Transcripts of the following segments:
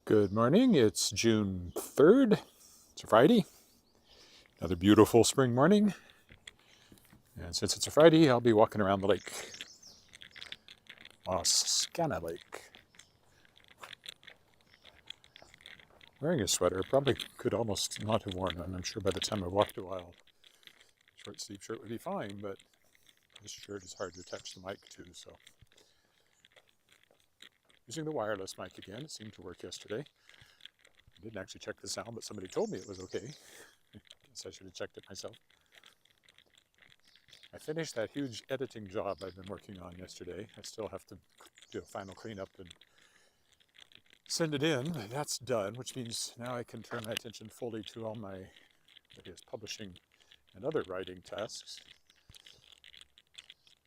Good morning. It's June 3rd. It's a Friday. Another beautiful spring morning. And since it's a Friday, I'll be walking around the lake. Wascana Lake. Wearing a sweater. Probably could almost not have worn one. I'm sure by the time I walked a while, short sleeve shirt would be fine, but this shirt is hard to attach the mic to, so. Using the wireless mic again. It seemed to work yesterday. I didn't actually check the sound, but somebody told me it was okay. Guess I should have checked it myself. I finished that huge editing job I've been working on yesterday. I still have to do a final cleanup and send it in. That's done, which means now I can turn my attention fully to all my publishing and other writing tasks.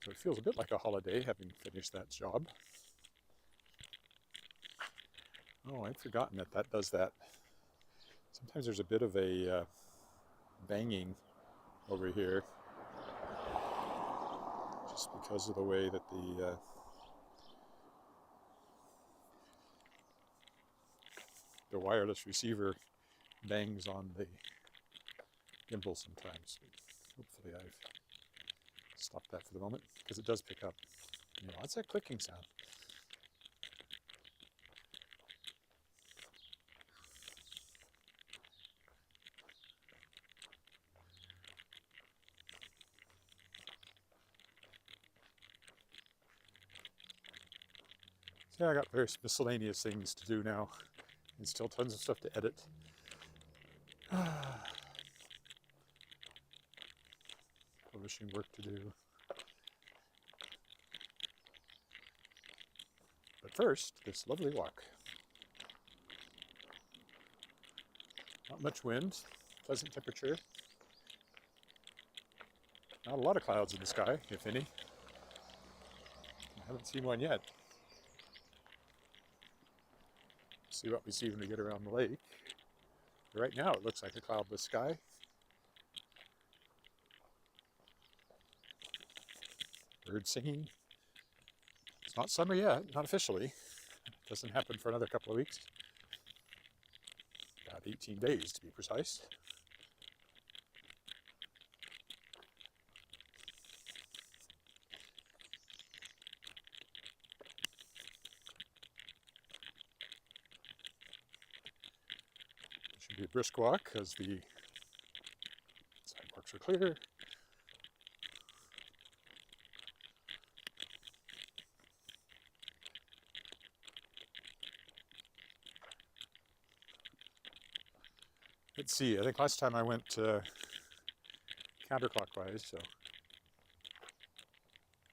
So it feels a bit like a holiday having finished that job. Oh, I'd forgotten that does that. Sometimes there's a bit of a banging over here, just because of the way that the wireless receiver bangs on the gimbal sometimes. Hopefully I've stopped that for the moment, because it does pick up. You know, that's that clicking sound. So yeah, I got various miscellaneous things to do now, and still tons of stuff to edit. Publishing work to do. But first, this lovely walk. Not much wind, pleasant temperature. Not a lot of clouds in the sky, if any. I haven't seen one yet. See what we see when we get around the lake. But right now it looks like a cloudless sky. Birds singing. It's not summer yet, not officially. It doesn't happen for another couple of weeks. About 18 days to be precise. It should be a brisk walk because the sidewalks are clear. Let's see, I think last time I went counterclockwise, so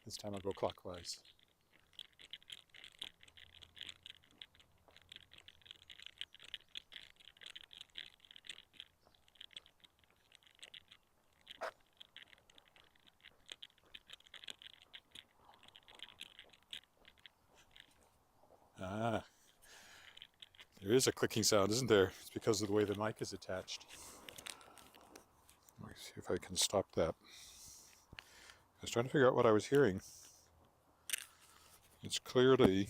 this time I'll go clockwise. Ah, there is a clicking sound, isn't there? It's because of the way the mic is attached. Let me see if I can stop that. I was trying to figure out what I was hearing. It's clearly...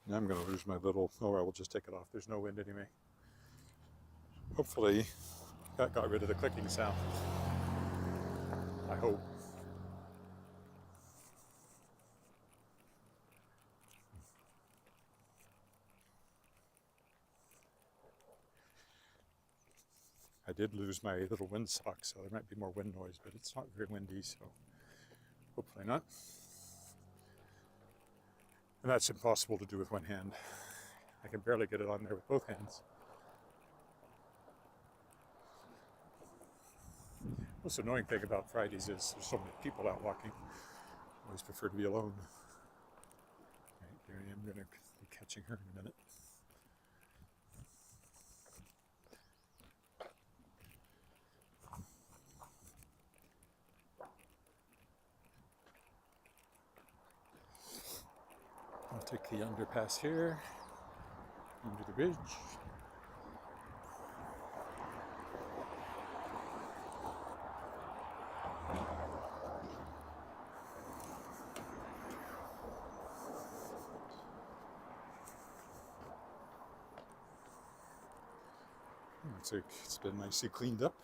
Now I'm going to lose my little... Oh, I will just take it off. There's no wind anyway. Hopefully that got rid of the clicking sound. I hope. I did lose my little windsock, so there might be more wind noise, but it's not very windy, so hopefully not. And that's impossible to do with one hand. I can barely get it on there with both hands. The most annoying thing about Fridays is there's so many people out walking. I always prefer to be alone. Right, here I am going to be catching her in a minute. I'll take the underpass here, under the bridge. looks like it's been nicely cleaned up.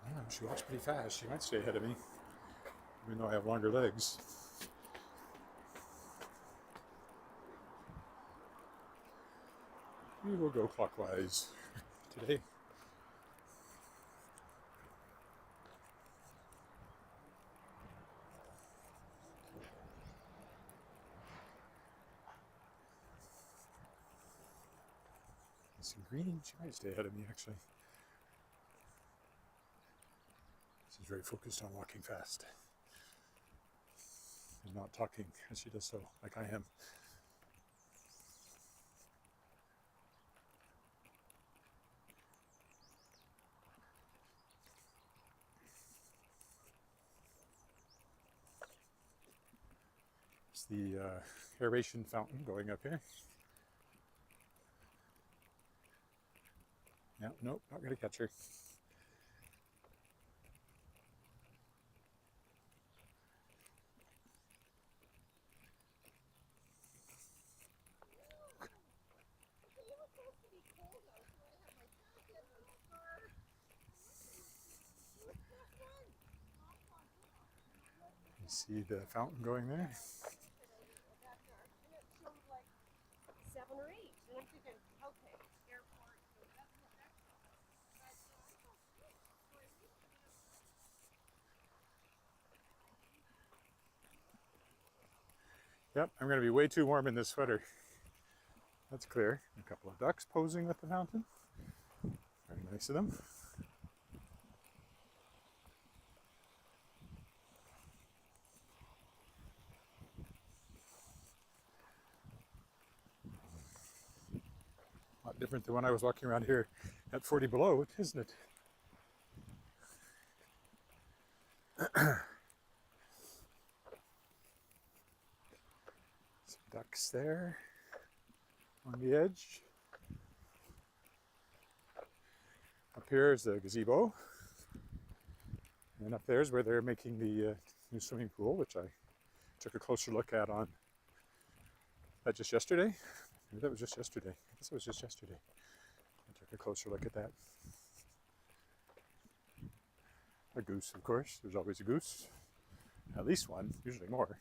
Oh, she walks pretty fast. She might stay ahead of me, even though I have longer legs. We will go clockwise today. Some green. She might stay ahead of me, actually. She's very focused on walking fast and not talking as she does so, like I am. It's the aeration fountain going up here. Yeah, nope, not going to catch her. You see the fountain going there? Yep, I'm going to be way too warm in this sweater. That's clear. A couple of ducks posing at the fountain. Very nice of them. A lot different than when I was walking around here at 40 below, isn't it? Some ducks there on the edge. Up here is the gazebo. And up there is where they're making the new swimming pool, which I took a closer look at on that just yesterday. Maybe that was just yesterday. I guess it was just yesterday. I took a closer look at that. A goose, of course. There's always a goose. At least one, usually more.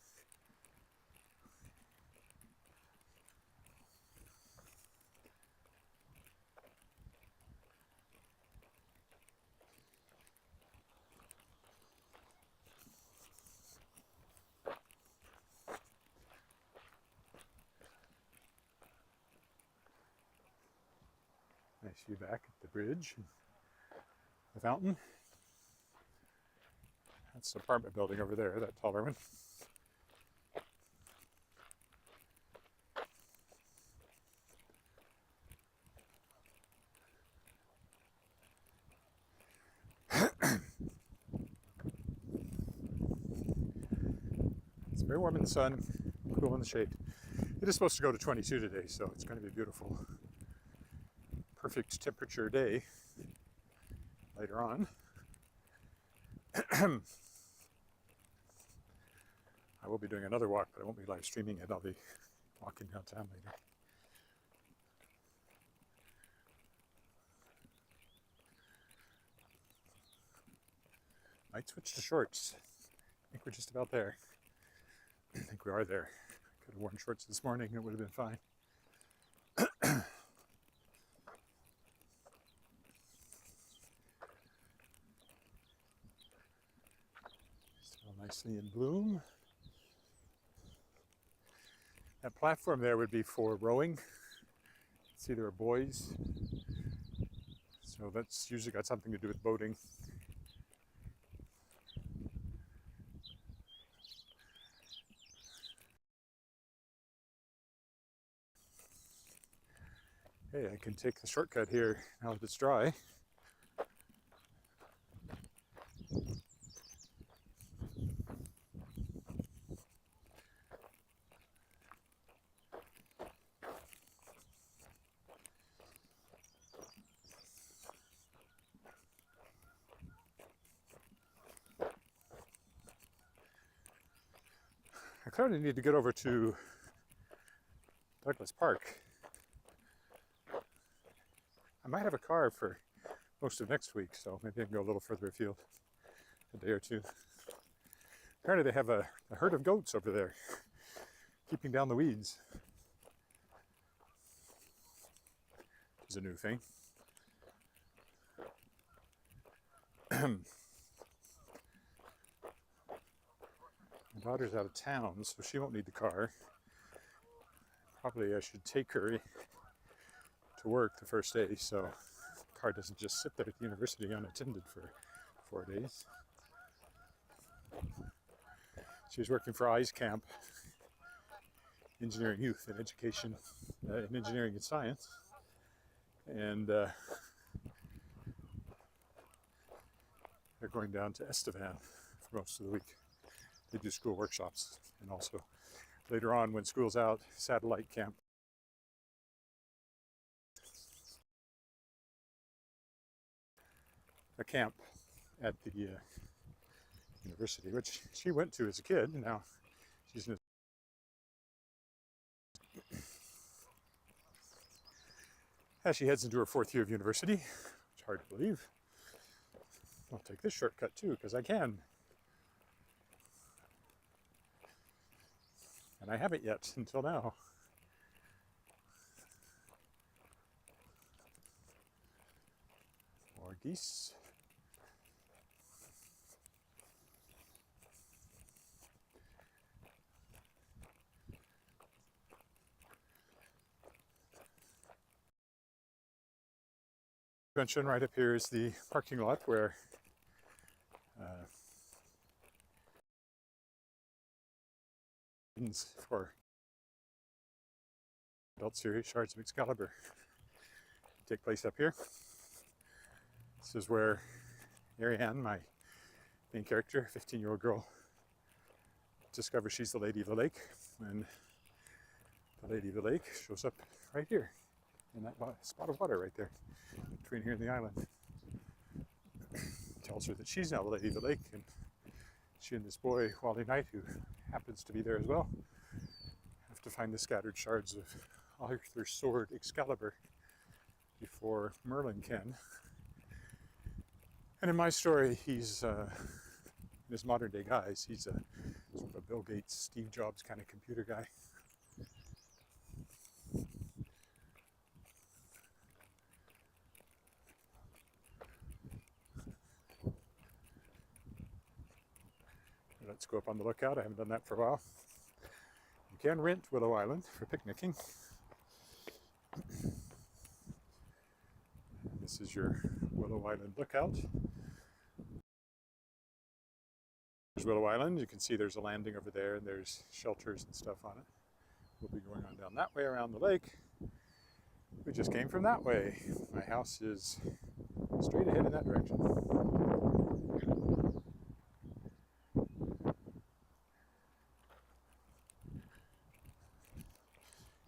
Nice view back at the bridge, the fountain. That's the apartment building over there, that taller one. It's very warm in the sun, cool in the shade. It is supposed to go to 22 today, so it's going to be beautiful. Perfect temperature day later on. I will be doing another walk, but I won't be live streaming it. I'll be walking downtown later. Might switch to shorts. I think we're just about there. I think we are there. Could have worn shorts this morning, it would have been fine. Still nicely in bloom. That platform there would be for rowing. See, there are buoys. So that's usually got something to do with boating. Hey, I can take the shortcut here now that it's dry. kind of need to get over to Douglas Park. I might have a car for most of next week, so maybe I can go a little further afield, a day or two. Apparently they have a herd of goats over there, keeping down the weeds. Which is a new thing. My daughter's out of town, so she won't need the car. Probably I should take her to work the first day, so the car doesn't just sit there at the university unattended for 4 days. She's working for ICE Camp, Engineering Youth and Education, in Engineering and Science. And they're going down to Estevan for most of the week. They do school workshops, and also later on when school's out, satellite camp. A camp at the university, which she went to as a kid, and now she's in a as she heads into her 4th year of university, which is hard to believe. I'll take this shortcut too, because I can. And I haven't yet until now. More geese. Right up here is the parking lot where for adult series Shards of Excalibur take place up here. This is where Ariane, my main character, 15-year-old girl, discovers she's the Lady of the Lake, and the Lady of the Lake shows up right here in that spot of water right there between here and the island. Tells her that she's now the Lady of the Lake, and she and this boy, Wally Knight, who happens to be there as well, have to find the scattered shards of Arthur's sword Excalibur before Merlin can. And in my story, he's in his modern day guise, he's a sort of a Bill Gates, Steve Jobs kind of computer guy. Let's go up on the lookout. I haven't done that for a while. You can rent Willow Island for picnicking. This is your Willow Island lookout. There's Willow Island. You can see there's a landing over there, and there's shelters and stuff on it. We'll be going on down that way around the lake. We just came from that way. My house is straight ahead in that direction.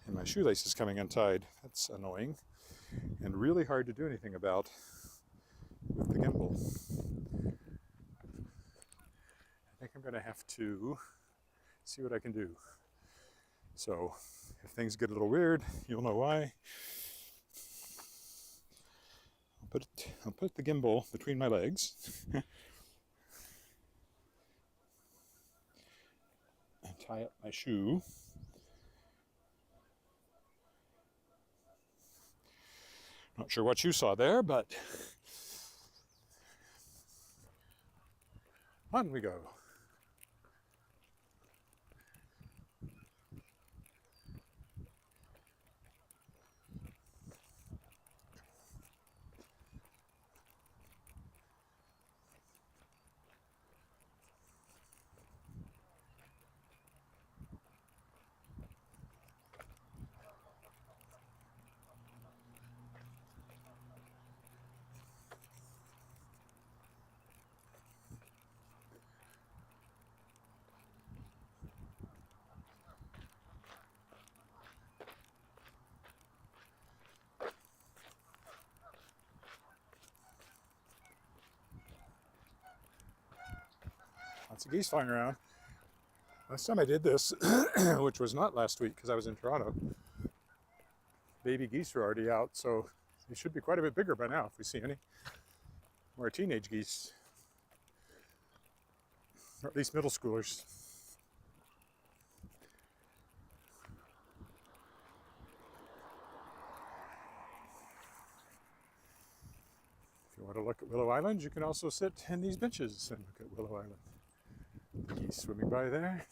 And my shoelace is coming untied. That's annoying and really hard to do anything about with the gimbal. I think I'm going to have to see what I can do. So if things get a little weird, you'll know why. I'll put the gimbal between my legs. And tie up my shoe. Not sure what you saw there, but on we go. Lots of geese flying around. Last time I did this, which was not last week because I was in Toronto, baby geese are already out, so they should be quite a bit bigger by now if we see any more teenage geese, or at least middle schoolers. If you want to look at Willow Island, you can also sit in these benches and look at Willow Island. The geese swimming by there.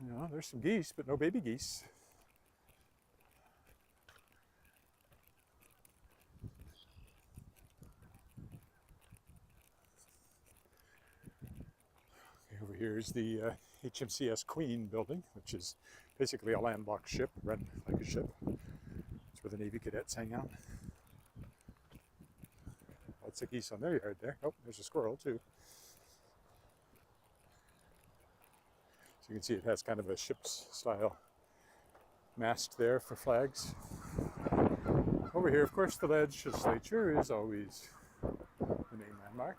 You know, there's some geese, but no baby geese. Okay, over here is the HMCS Queen building, which is basically a landlocked ship, run like a ship. It's where the Navy cadets hang out. Lots of geese on their yard there. Oh, there's a squirrel too. So you can see it has kind of a ship's style mast there for flags. Over here, of course, the legislature is always the main landmark.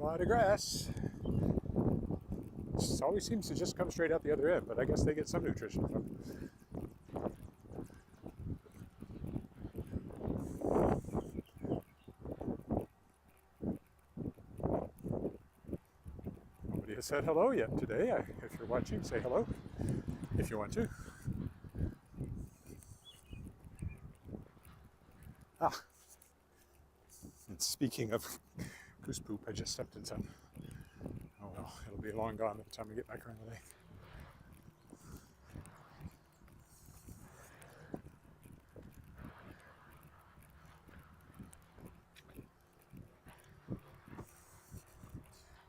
A lot of grass. It always seems to just come straight out the other end, but I guess they get some nutrition from it. Nobody has said hello yet today. If you're watching, say hello if you want to. And speaking of goose poop, I just stepped in some. Oh well, it'll be long gone by the time we get back around the lake.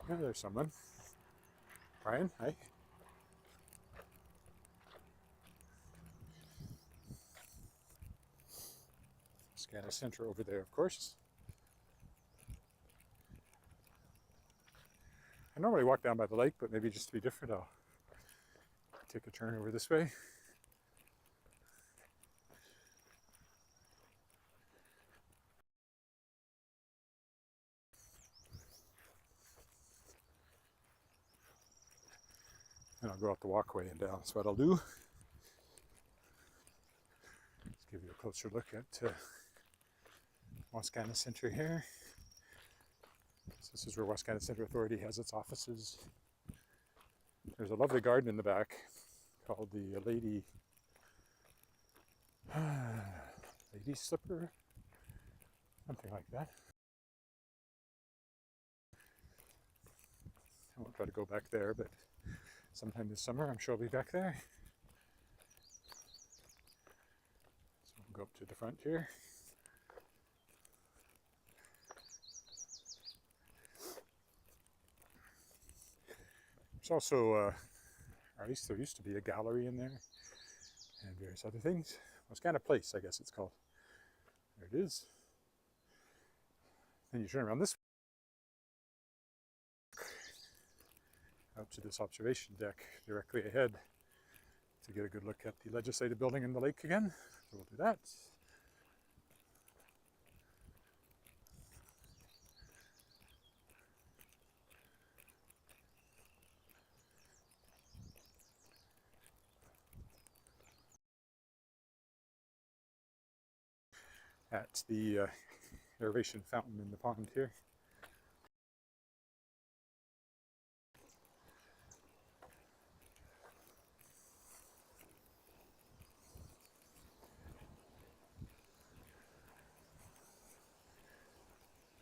Yeah, there's someone. Brian, hi. Scanner Center over there, of course. I normally walk down by the lake, but maybe just to be different, I'll take a turn over this way. And I'll go out the walkway and down. That's what I'll do. Let's give you a closer look at Wascana Center here. So this is where Wascana Center Authority has its offices. There's a lovely garden in the back called the Lady Slipper, something like that. I won't try to go back there, but sometime this summer I'm sure I'll be back there. So we'll go up to the front here. There's also, or at least there used to be a gallery in there and various other things. Wascana Place, I guess it's called. There it is. Then you turn around this way, up to this observation deck directly ahead to get a good look at the legislative building and the lake again. So we'll do that. At the aeration fountain in the pond here.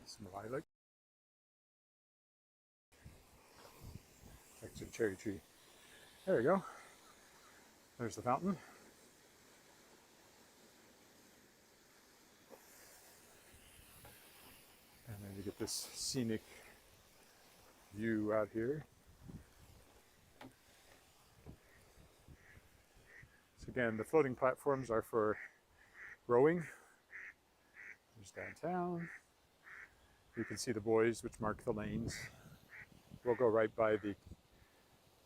Some lilac. Next to the cherry tree. There you go. There's the fountain. And then you get this scenic view out here. So again, the floating platforms are for rowing. There's downtown. You can see the buoys which mark the lanes. We'll go right by the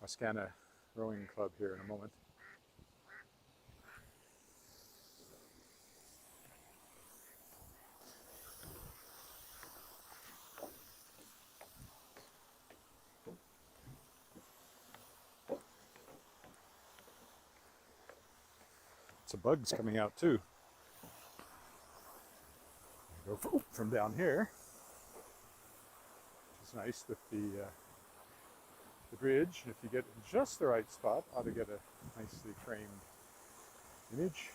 Wascana Rowing Club here in a moment. Some bugs coming out too. Go from down here. It's nice with the bridge. If you get just the right spot, ought to get a nicely framed image.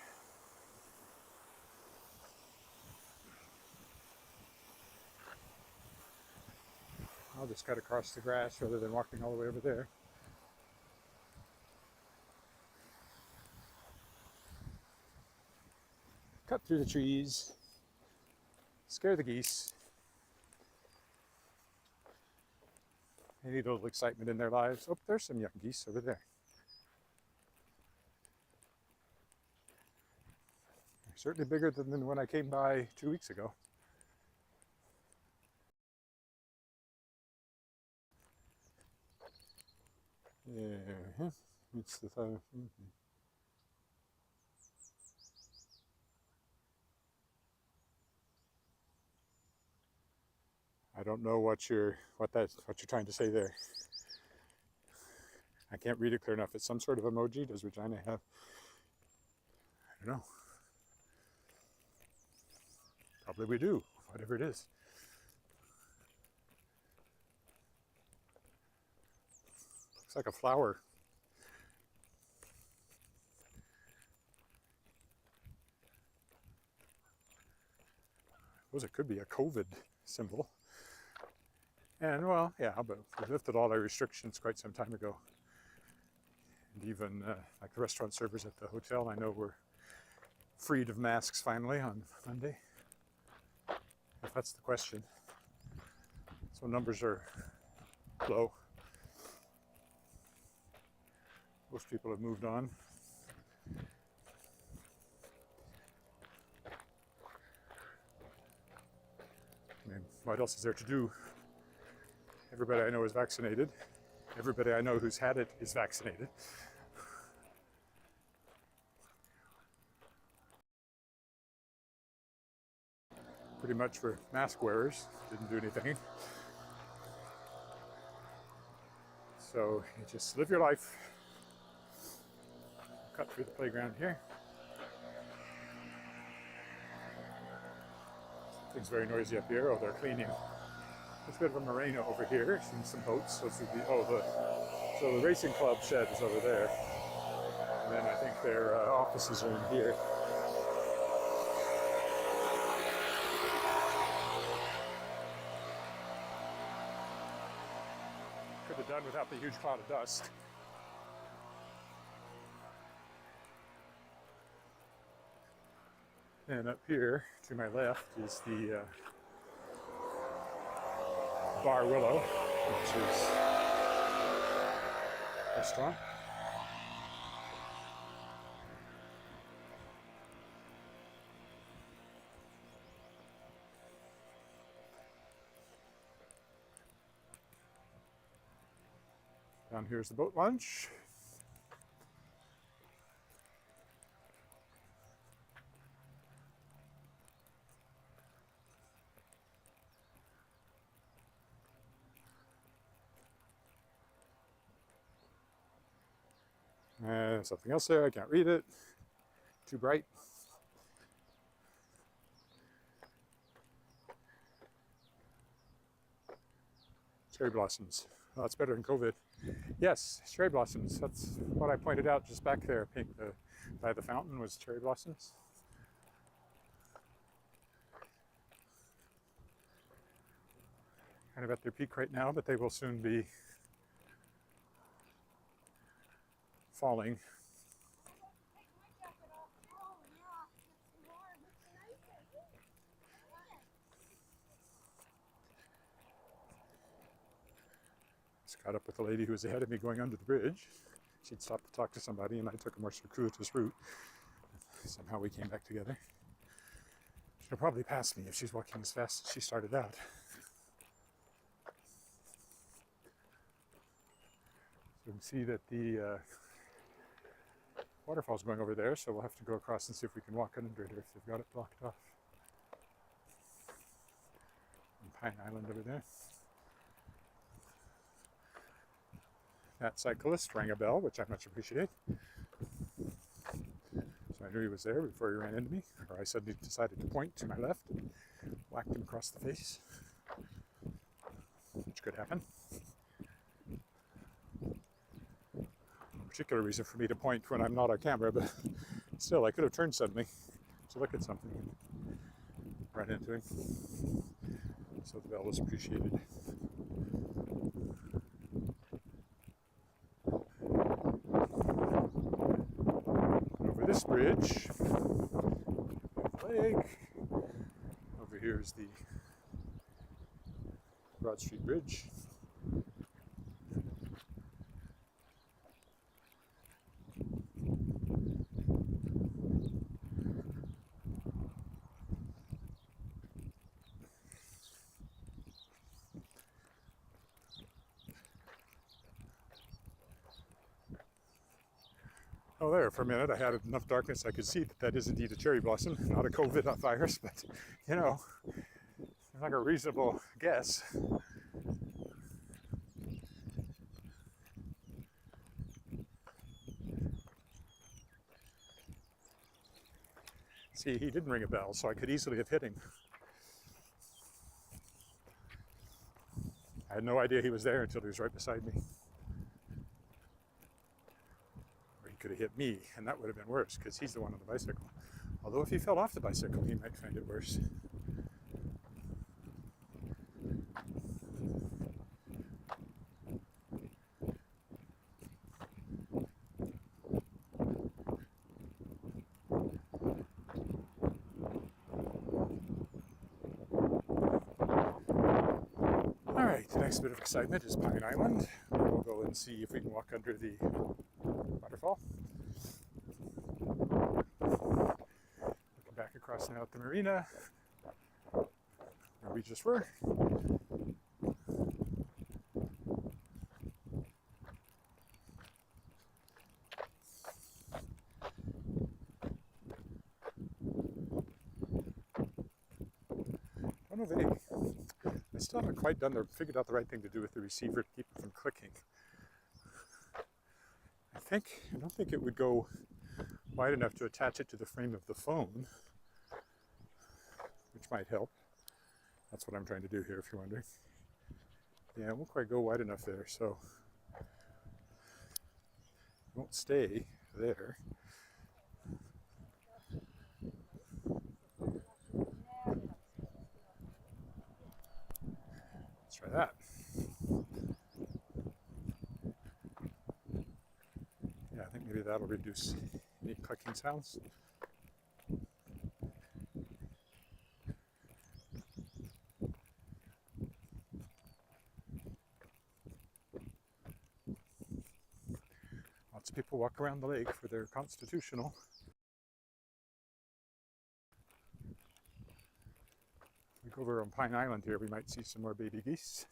I'll just cut across the grass rather than walking all the way over there. Cut through the trees, scare the geese. They need a little excitement in their lives. Oh, there's some young geese over there. They're certainly bigger than when I came by 2 weeks ago. Yeah, it's the third. I don't know what you're trying to say there. I can't read it clear enough. It's some sort of emoji. Does Regina have? I don't know. Probably we do, whatever it is. Looks like a flower. I suppose it could be a COVID symbol. And well, yeah, but we lifted all our restrictions quite some time ago. And even like the restaurant servers at the hotel, I know we're freed of masks finally on Monday, if that's the question. So numbers are low. Most people have moved on. I mean, what else is there to do? Everybody I know is vaccinated. Everybody I know who's had it is vaccinated. Pretty much for mask wearers, didn't do anything. So you just live your life. Cut through the playground here. Things very noisy up here. Oh, they're cleaning. There's a bit of a marina over here. Seeing some boats. So the racing club shed is over there, and then I think their offices are in here. Could have done without the huge cloud of dust. And up here to my left is the bar Willow, which is a restaurant. Down here's the boat launch. Something else there, I can't read it. Too bright. Cherry blossoms. Well, that's better than COVID. Yes, cherry blossoms. That's what I pointed out just back there, by the fountain, was cherry blossoms. Kind of at their peak right now, but they will soon be falling. Just got up with the lady who was ahead of me going under the bridge. She'd stopped to talk to somebody, and I took a more circuitous route. Somehow we came back together. She'll probably pass me if she's walking as fast as she started out. So we can see that the waterfall's going over there, so we'll have to go across and see if we can walk under it, or if they've got it blocked off. And Pine Island over there. That cyclist rang a bell, which I much appreciate. So I knew he was there before he ran into me, or I suddenly decided to point to my left and whacked him across the face, which could happen. No particular reason for me to point when I'm not on camera, but still, I could have turned suddenly to look at something and run into him. So the bell was appreciated. Over this bridge, lake. Over here is the Broad Street Bridge. Oh, there, for a minute I had enough darkness I could see that that is indeed a cherry blossom, not a COVID virus, but, you know, it's like a reasonable guess. See, he didn't ring a bell, so I could easily have hit him. I had no idea he was there until he was right beside me. Could have hit me, and that would have been worse because he's the one on the bicycle. Although if he fell off the bicycle, he might find it worse. All right, the next bit of excitement is Pine Island. We'll go and see if we can walk under the waterfall. Looking back across now at the marina, where we just were. Don't know if I still haven't quite figured out the right thing to do with the receiver to keep it from clicking. I don't think it would go wide enough to attach it to the frame of the phone, which might help. That's what I'm trying to do here, if you're wondering. Yeah, it won't quite go wide enough there, so it won't stay there. Let's try that. Yeah, I think maybe that'll reduce any clicking sounds. Lots of people walk around the lake for their constitutional. If we go over on Pine Island here, we might see some more baby geese.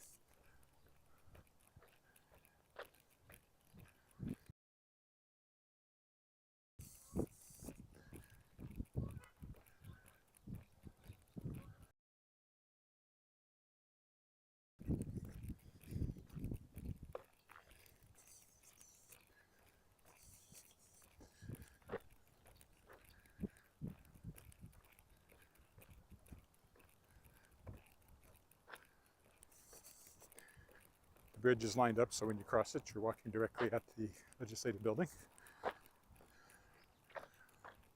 The bridge is lined up so when you cross it, you're walking directly at the legislative building.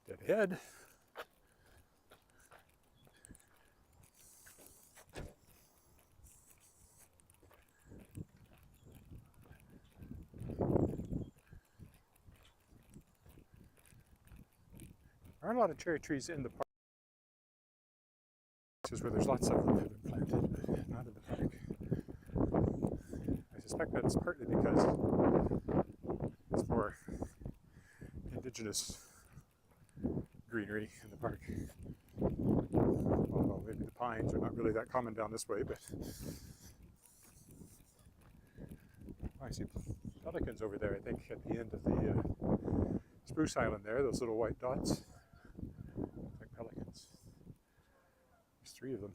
Dead ahead. There aren't a lot of cherry trees in the park. This is where there's lots of them that have been planted, but not in the park. I suspect that's partly because it's more indigenous greenery in the park. Although maybe the pines are not really that common down this way, but I see pelicans over there, I think, at the end of the spruce island there, those little white dots. Like pelicans. There's 3 of them.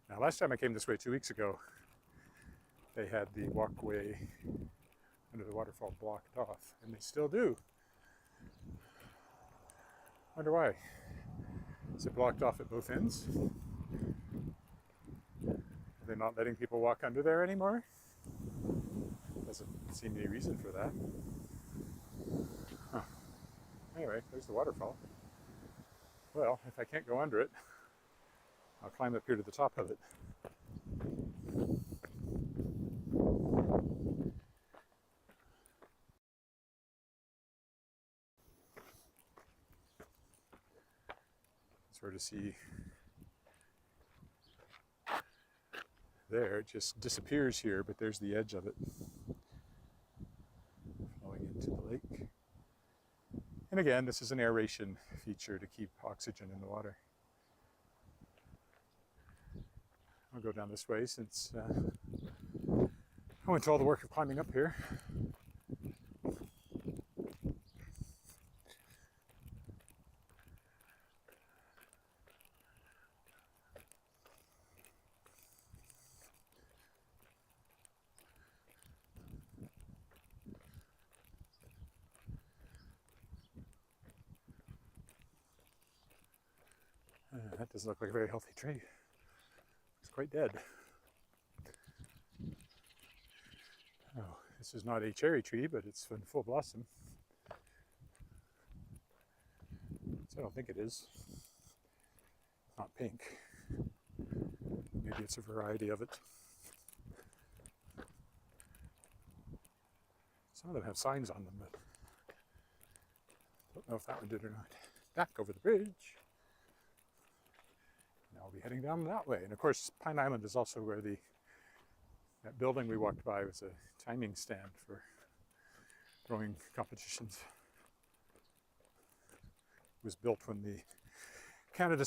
Now, last time I came this way 2 weeks ago, they had the walkway under the waterfall blocked off, and they still do. Wonder why. Is it blocked off at both ends? Are they not letting people walk under there anymore? Doesn't seem any reason for that. Huh. Anyway, there's the waterfall. Well, if I can't go under it, I'll climb up here to the top of it. Sort of see there, it just disappears here, but there's the edge of it flowing into the lake. And again, this is an aeration feature to keep oxygen in the water. I'll go down this way since I went to all the work of climbing up here. That doesn't look like a very healthy tree. It's quite dead. Oh, this is not a cherry tree, but it's in full blossom. So I don't think it is. It's not pink. Maybe it's a variety of it. Some of them have signs on them, but I don't know if that one did or not. Back over the bridge. Now I'll be heading down that way. And of course, Pine Island is also where that building we walked by was a timing stand for rowing competitions. It was built when the Canada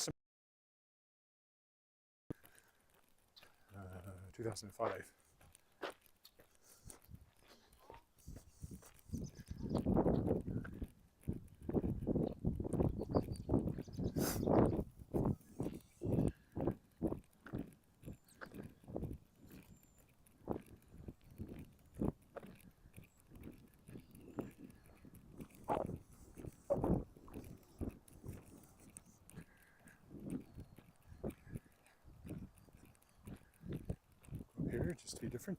2005. Here, just to be different.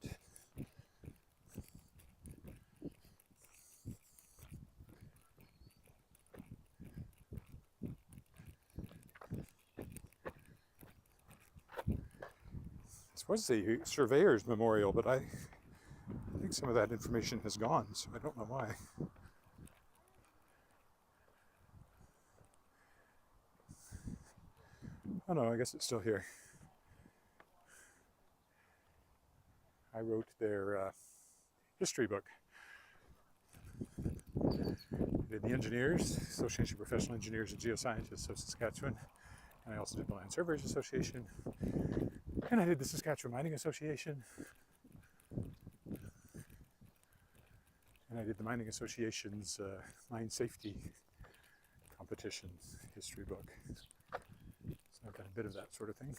This was a surveyor's memorial, but I think some of that information has gone, so I don't know why. Oh no, I guess it's still here. I wrote their history book. I did the Engineers, Association of Professional Engineers and Geoscientists of Saskatchewan, and I also did the Land Surveyors Association, and I did the Saskatchewan Mining Association, and I did the Mining Association's Mine Safety Competition history book. So I've done a bit of that sort of thing.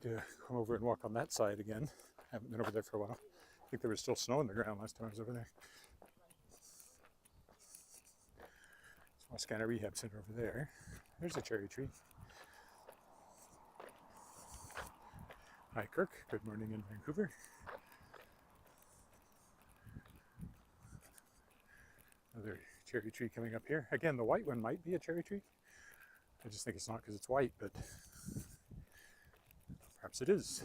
To come over and walk on that side again. I haven't been over there for a while. I think there was still snow on the ground last time I was over there. So Scanner Rehab Center over there. There's a cherry tree. Hi, Kirk. Good morning in Vancouver. Another cherry tree coming up here. Again, the white one might be a cherry tree. I just think it's not because it's white, but perhaps it is.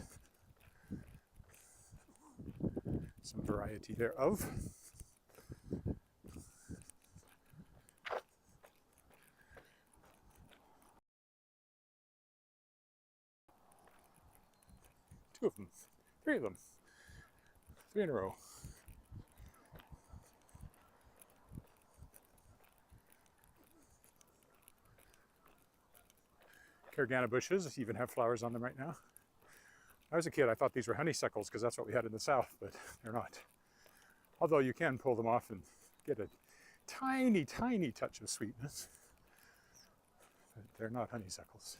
Some variety thereof. Two of them. Three of them. Three in a row. Caragana bushes even have flowers on them right now. When I was a kid, I thought these were honeysuckles because that's what we had in the south, but they're not. Although you can pull them off and get a tiny, tiny touch of sweetness. But they're not honeysuckles.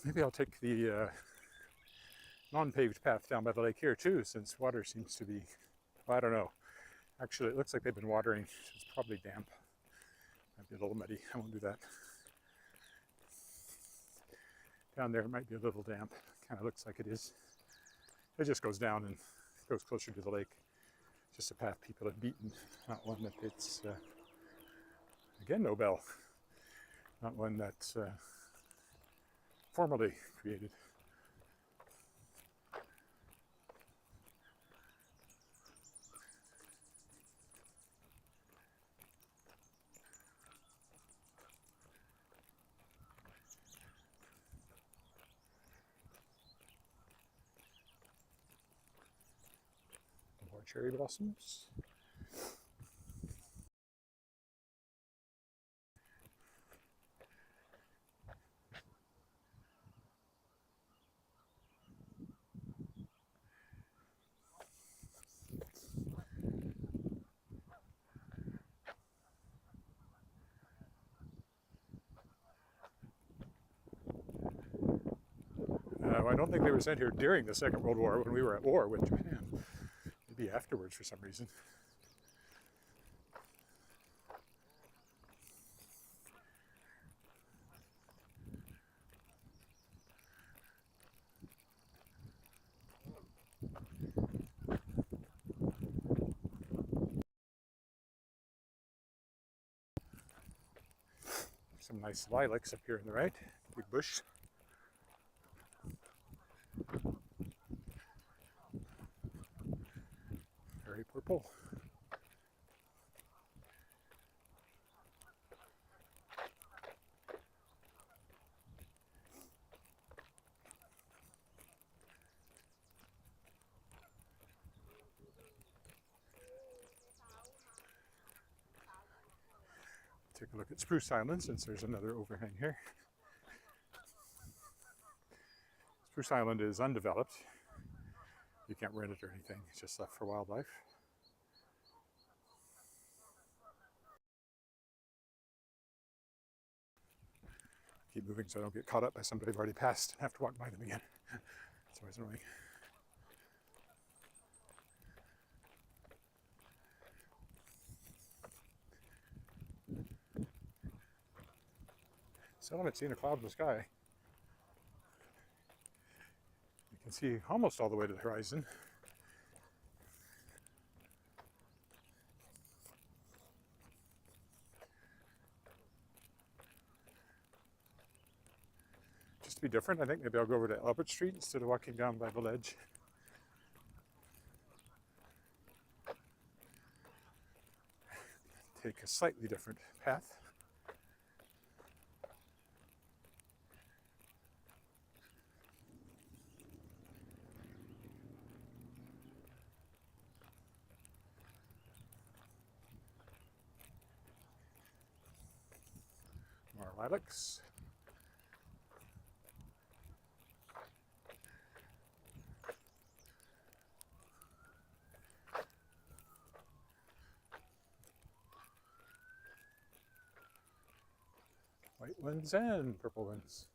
Maybe I'll take the non-paved path down by the lake here too, since water seems to be, well, I don't know. Actually, it looks like they've been watering, so it's probably damp. Might be a little muddy. I won't do that. Down there it might be a little damp. Kind of looks like it is. It just goes down and goes closer to the lake. Just a path people have beaten, not one that it's, again, no bell. Not one that's formally created. More cherry blossoms. I don't think they were sent here during the Second World War when we were at war with Japan. Maybe afterwards for some reason. Some nice lilacs up here on the right. Big bush. Very purple. Take a look at Spruce Island since there's another overhang here. Spruce Island is undeveloped. You can't rent it or anything. It's just left for wildlife. Keep moving so I don't get caught up by somebody I've already passed and have to walk by them again. It's always annoying. Still haven't seen a cloud in the sky. You can see almost all the way to the horizon. Just to be different, I think maybe I'll go over to Albert Street instead of walking down by the ledge. Take a slightly different path. More lilacs. White ones and purple ones.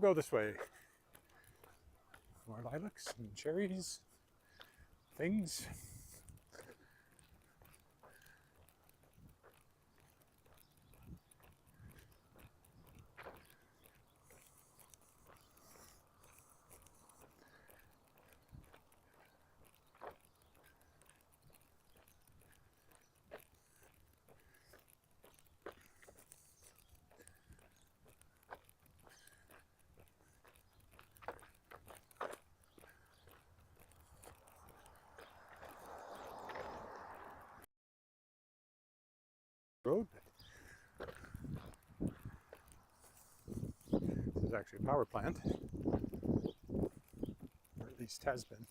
go this way. More lilacs and cherries, things. Road. This is actually a power plant, or at least has been.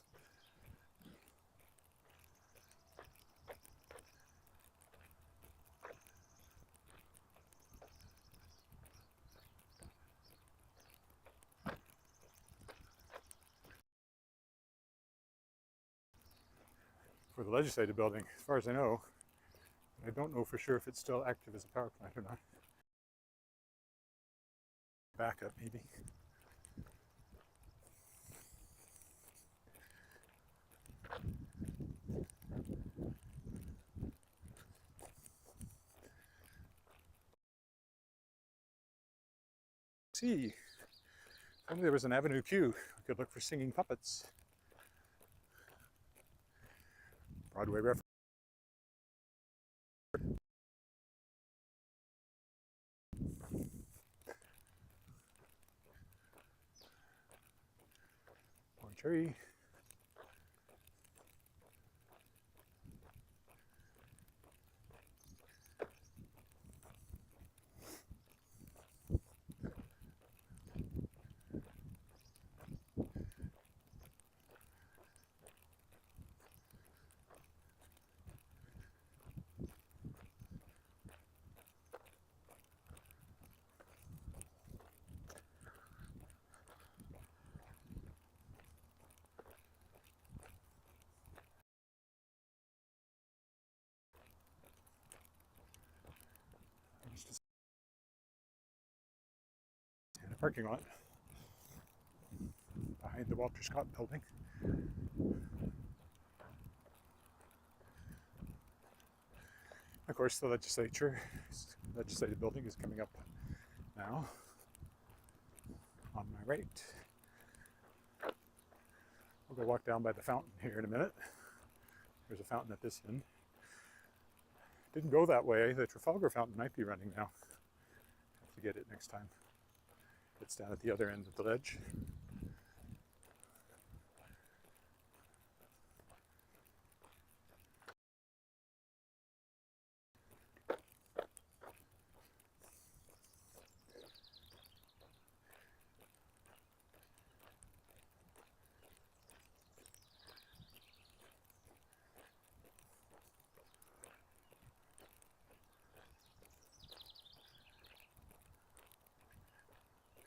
For the legislative building, as far as I know. I don't know for sure if it's still active as a power plant or not. Backup, maybe. See, if only there was an Avenue Q, we could look for singing puppets. Broadway reference. Orange tree. And a parking lot behind the Walter Scott building. Of course, the legislative building is coming up now on my right. We'll go walk down by the fountain here in a minute. There's a fountain at this end. Didn't go that way. The Trafalgar fountain might be running now. Have to get it next time. It's down at the other end of the ledge.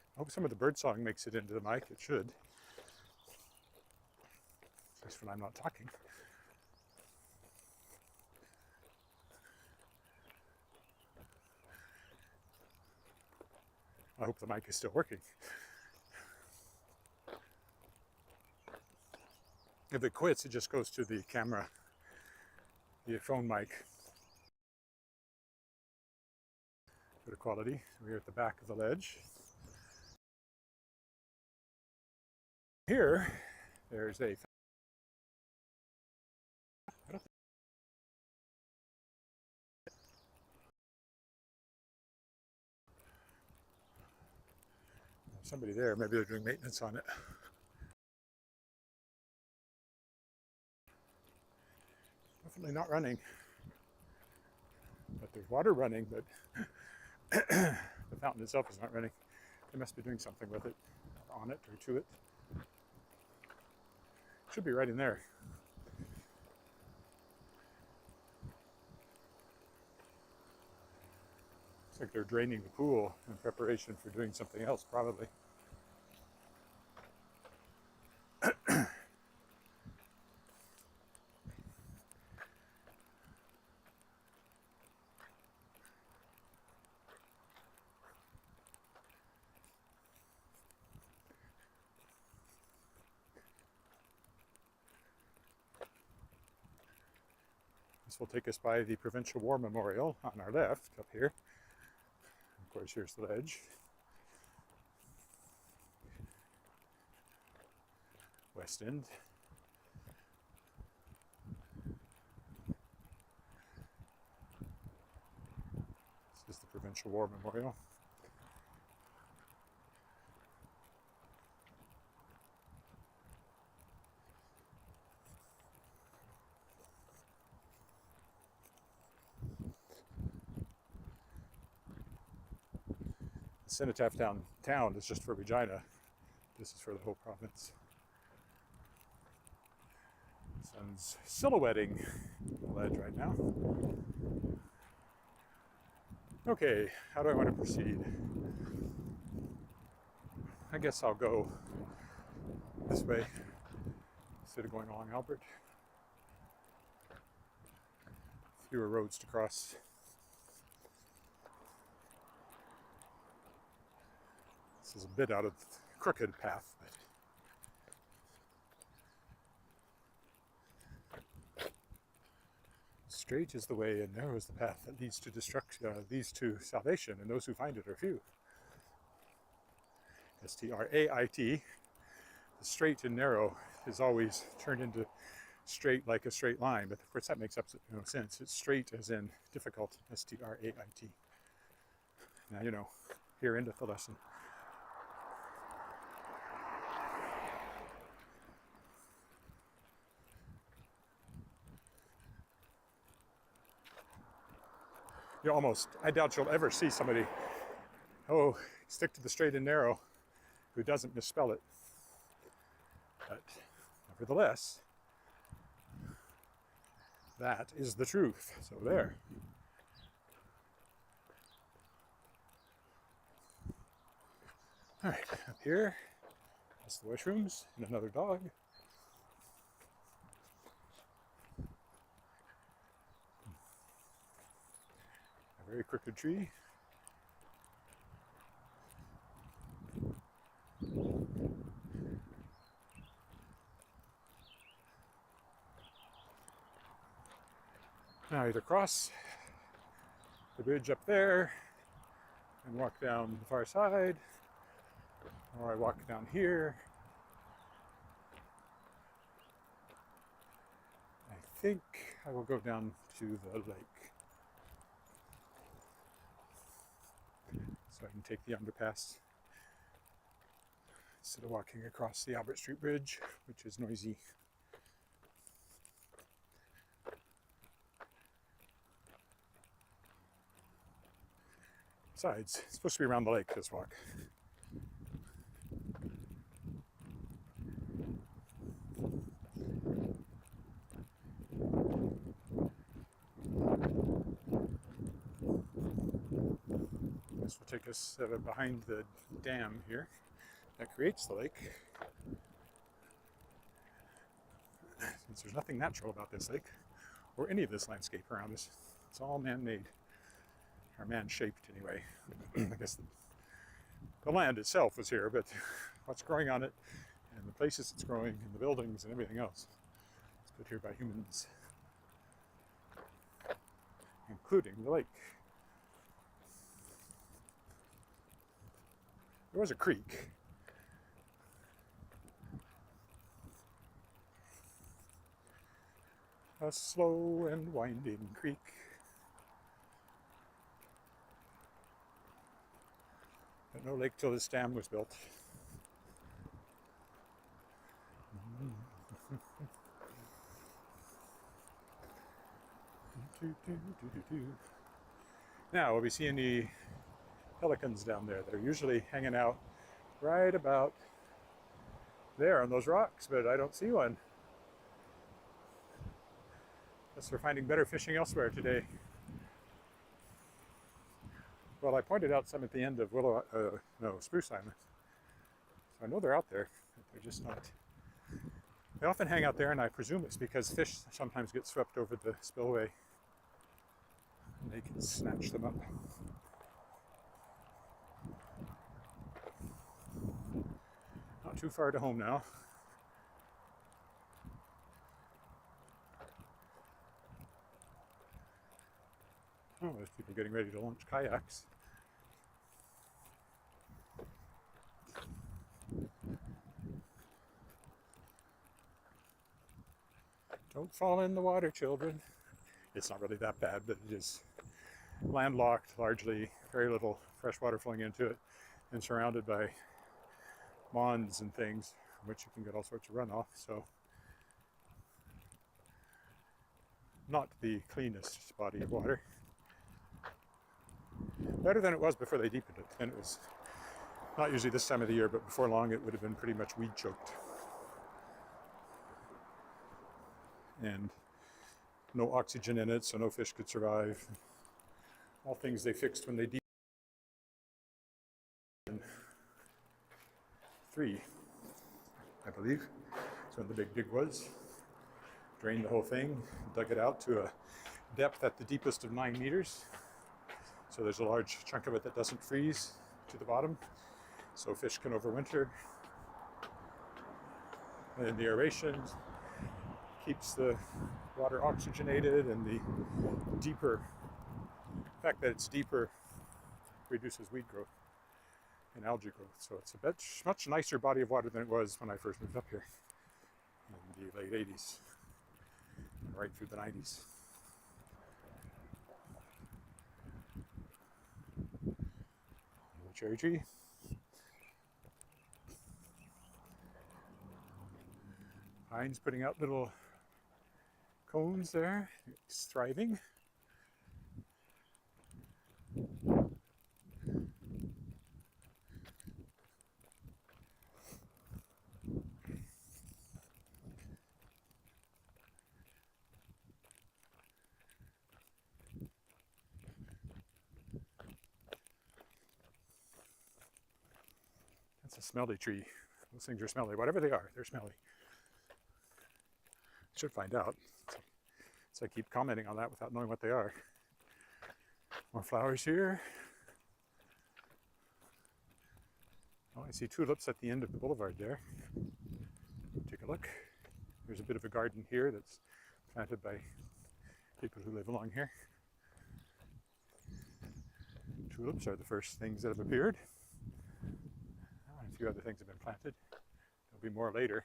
I hope some of the birdsong makes it into the mic. It should. At least when I'm not talking. I hope the mic is still working. If it quits, it just goes to the camera, the phone mic. Go to quality. We're at the back of the ledge. Here, there's a somebody there. Maybe they're doing maintenance on it. Definitely not running. But there's water running, but the fountain itself is not running. They must be doing something with it, or on it, or to it. Should be right in there. Looks like they're draining the pool in preparation for doing something else, probably. This will take us by the Provincial War Memorial on our left up here. Of course, here's the ledge. West End. This is the Provincial War Memorial. The cenotaph downtown is just for Regina. This is for the whole province. The sun's silhouetting the ledge right now. Okay, how do I want to proceed? I guess I'll go this way instead of going along Albert. Fewer roads to cross. This is a bit out of the crooked path, but straight is the way and narrow is the path that leads to leads to salvation, and those who find it are few. S-T-R-A-I-T. The straight and narrow is always turned into straight like a straight line, but of course that makes no sense. It's straight as in difficult, S-T-R-A-I-T. Now you know, here endeth the lesson. I doubt you'll ever see somebody, stick to the straight and narrow, who doesn't misspell it. But nevertheless, that is the truth. So there. All right, up here, that's the washrooms and another dog. A very crooked tree. Now either cross the bridge up there and walk down the far side, or I walk down here. I think I will go down to the lake so I can take the underpass instead of walking across the Albert Street Bridge, which is noisy. Besides, it's supposed to be around the lake, this walk. This will take us behind the dam here that creates the lake. Since there's nothing natural about this lake, or any of this landscape around us, it's all man-made. Or man-shaped anyway. I guess the land itself was here, but what's growing on it, and the places it's growing, and the buildings and everything else, it's put here by humans, including the lake. There was a creek. A slow and winding creek. But no lake till this dam was built. Now, will we see any pelicans down there? They're usually hanging out right about there on those rocks, but I don't see one. Guess we're finding better fishing elsewhere today. Well, I pointed out some at the end of Spruce Island. So I know they're out there, but they're just not. They often hang out there, and I presume it's because fish sometimes get swept over the spillway, and they can snatch them up. Not too far to home now. Oh, there's people getting ready to launch kayaks. Don't fall in the water, children. It's not really that bad, but it is landlocked, largely, very little fresh water flowing into it, and surrounded by ponds and things from which you can get all sorts of runoff. So not the cleanest body of water. Better than it was before they deepened it, and it was not usually this time of the year, but before long it would have been pretty much weed choked. And no oxygen in it, so no fish could survive. All things they fixed when they deepened. 3, I believe. That's when the big dig was. Drained the whole thing, dug it out to a depth at the deepest of 9 meters. So there's a large chunk of it that doesn't freeze to the bottom, so fish can overwinter. And the aeration keeps the water oxygenated, and the fact that it's deeper reduces weed growth and algae growth. So it's a much nicer body of water than it was when I first moved up here in the late 80s, right through the 90s. Little cherry tree. Pine's putting out little cones there. It's thriving. That's a smelly tree. Those things are smelly. Whatever they are, they're smelly. Should find out. So I keep commenting on that without knowing what they are. More flowers here. Oh, I see tulips at the end of the boulevard there. Take a look. There's a bit of a garden here that's planted by people who live along here. Tulips are the first things that have appeared. And a few other things have been planted. There'll be more later.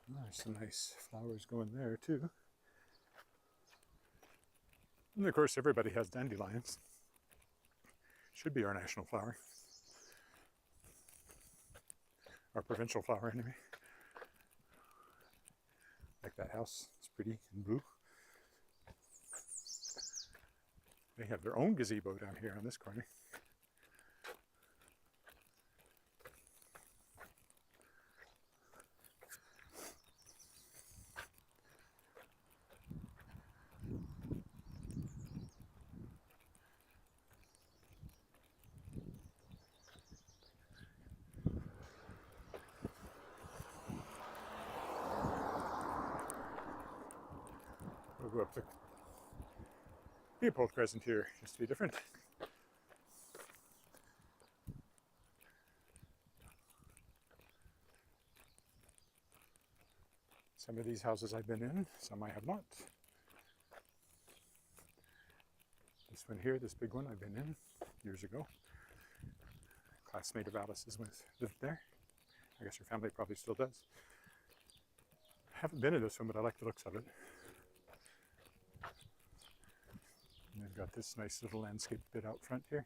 There's some nice flowers going there too. And of course everybody has dandelions. Should be our national flower. Our provincial flower anyway. Like that house, it's pretty in blue. They have their own gazebo down here on this corner. We'll go up the Leopold Crescent here, just to be different. Some of these houses I've been in, some I have not. This one here, this big one, I've been in years ago. A classmate of Alice's lived there. I guess her family probably still does. I haven't been in this one, but I like the looks of it. And they've got this nice little landscape bit out front here.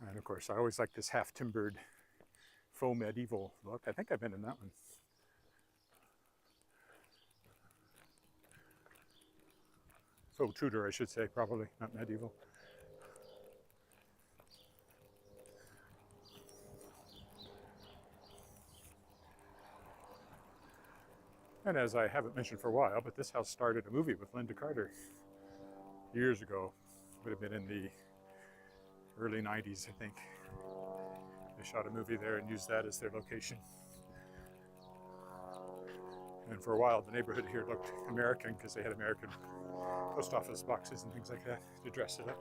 And of course, I always like this half-timbered faux medieval look. I think I've been in that one. Faux Tudor, I should say, probably, not medieval. And as I haven't mentioned for a while, but this house started a movie with Linda Carter years ago. Would have been in the early 90s, I think. They shot a movie there and used that as their location. And for a while, the neighborhood here looked American because they had American post office boxes and things like that to dress it up.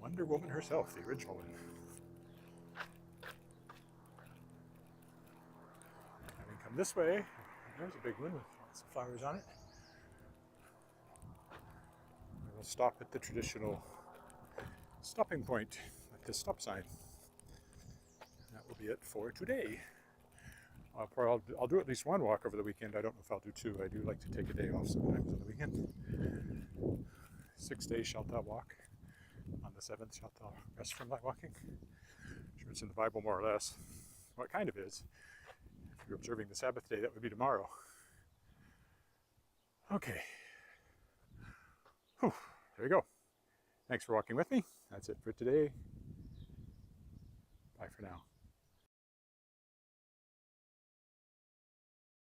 Wonder Woman herself, the original one. Having come this way, there's a big one with lots of flowers on it. We'll stop at the traditional stopping point at the stop sign. That will be it for today. I'll do at least one walk over the weekend. I don't know if I'll do two. I do like to take a day off sometimes on the weekend. 6 days shalt thou walk. On the 7th shalt thou rest from thy walking. I'm sure it's in the Bible more or less. Well, it kind of is. If you're observing the Sabbath day, that would be tomorrow. Okay. Whew. There you go. Thanks for walking with me. That's it for today. Bye for now.